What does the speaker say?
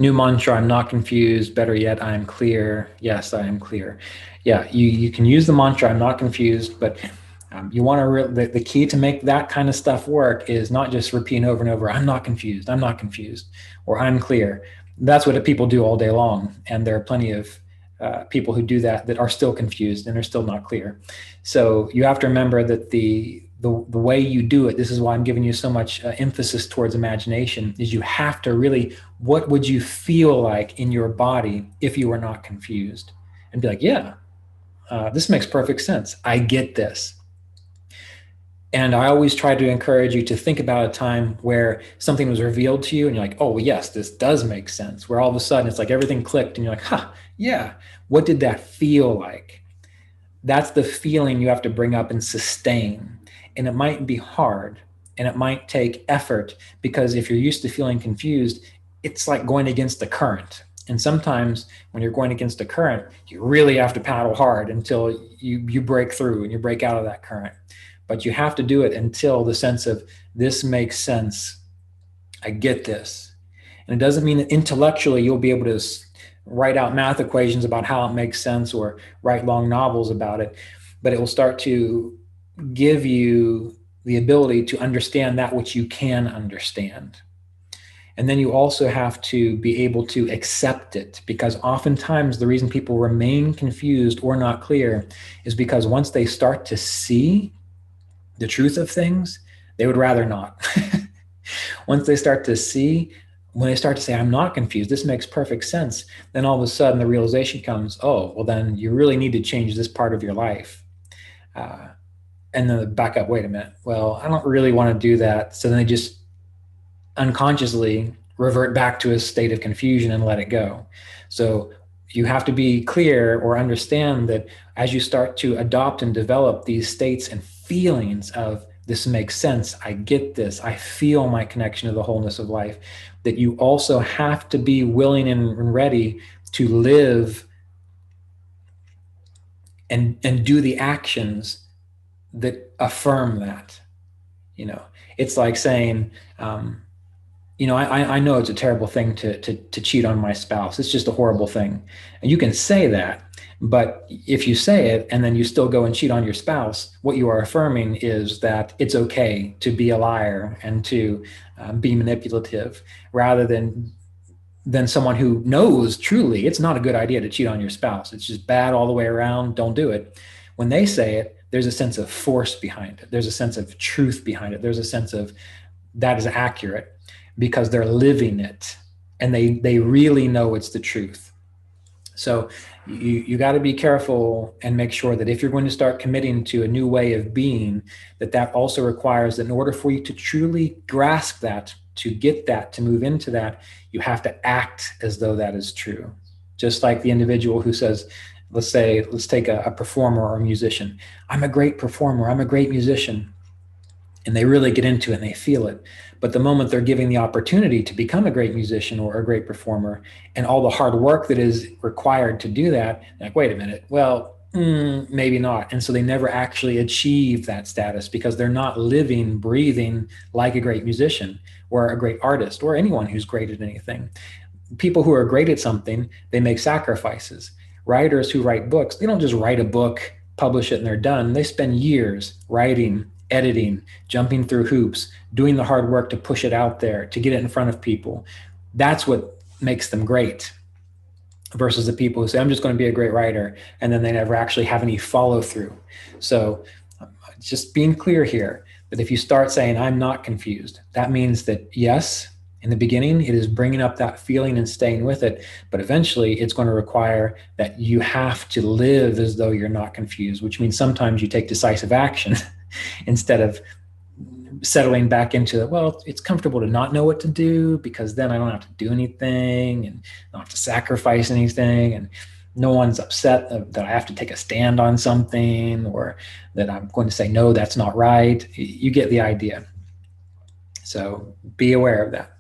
New mantra, I'm not confused. Better yet, I am clear. Yes, I am clear. Yeah, you can use the mantra, I'm not confused, but you want to, the key to make that kind of stuff work is not just repeating over and over, I'm not confused, I'm not confused, or I'm clear. That's what people do all day long. And there are plenty of people who do that are still confused and are still not clear. So you have to remember that the way you do it, this is why I'm giving you so much emphasis towards imagination, is you have to really, what would you feel like in your body if you were not confused? And be like, yeah, this makes perfect sense. I get this. And I always try to encourage you to think about a time where something was revealed to you and you're like, oh, well, yes, this does make sense. Where all of a sudden it's like everything clicked and you're like, huh, yeah, what did that feel like? That's the feeling you have to bring up and sustain. And it might be hard and it might take effort, because if you're used to feeling confused, it's like going against the current. And sometimes when you're going against the current, you really have to paddle hard until you break through and you break out of that current. But you have to do it until the sense of, this makes sense. I get this. And it doesn't mean that intellectually you'll be able to write out math equations about how it makes sense or write long novels about it, but it will start to give you the ability to understand that which you can understand. And then you also have to be able to accept it, because oftentimes the reason people remain confused or not clear is because once they start to see the truth of things, they would rather not. Once they start to see, when they start to say, I'm not confused, this makes perfect sense, then all of a sudden the realization comes, oh, well, then you really need to change this part of your life. And then back up, wait a minute, well, I don't really want to do that. So then they just unconsciously revert back to a state of confusion and let it go. So you have to be clear or understand that as you start to adopt and develop these states and feelings of, this makes sense, I get this, I feel my connection to the wholeness of life, that you also have to be willing and ready to live and do the actions that affirm that. It's like saying, I know it's a terrible thing to cheat on my spouse. It's just a horrible thing. And you can say that, but if you say it and then you still go and cheat on your spouse, what you are affirming is that it's okay to be a liar and to be manipulative, rather than someone who knows truly it's not a good idea to cheat on your spouse. It's just bad all the way around. Don't do it. When they say it, there's a sense of force behind it. There's a sense of truth behind it. There's a sense of that is accurate, because they're living it and they really know it's the truth. So you got to be careful and make sure that if you're going to start committing to a new way of being, that also requires that in order for you to truly grasp that, to get that, to move into that, you have to act as though that is true. Just like the individual who says, let's take a performer or a musician. I'm a great performer. I'm a great musician. And they really get into it and they feel it. But the moment they're giving the opportunity to become a great musician or a great performer, and all the hard work that is required to do that, like, wait a minute, well, maybe not. And so they never actually achieve that status, because they're not living, breathing like a great musician or a great artist or anyone who's great at anything. People who are great at something, they make sacrifices. Writers who write books, they don't just write a book, publish it, and they're done. They spend years writing, editing, jumping through hoops, doing the hard work to push it out there, to get it in front of people. That's what makes them great, versus the people who say, I'm just going to be a great writer, and then they never actually have any follow through. So just being clear here, that if you start saying, I'm not confused, that means that yes, in the beginning, it is bringing up that feeling and staying with it. But eventually, it's going to require that you have to live as though you're not confused, which means sometimes you take decisive action instead of settling back into, well, it's comfortable to not know what to do, because then I don't have to do anything and I don't have to sacrifice anything. And no one's upset that I have to take a stand on something, or that I'm going to say, no, that's not right. You get the idea. So be aware of that.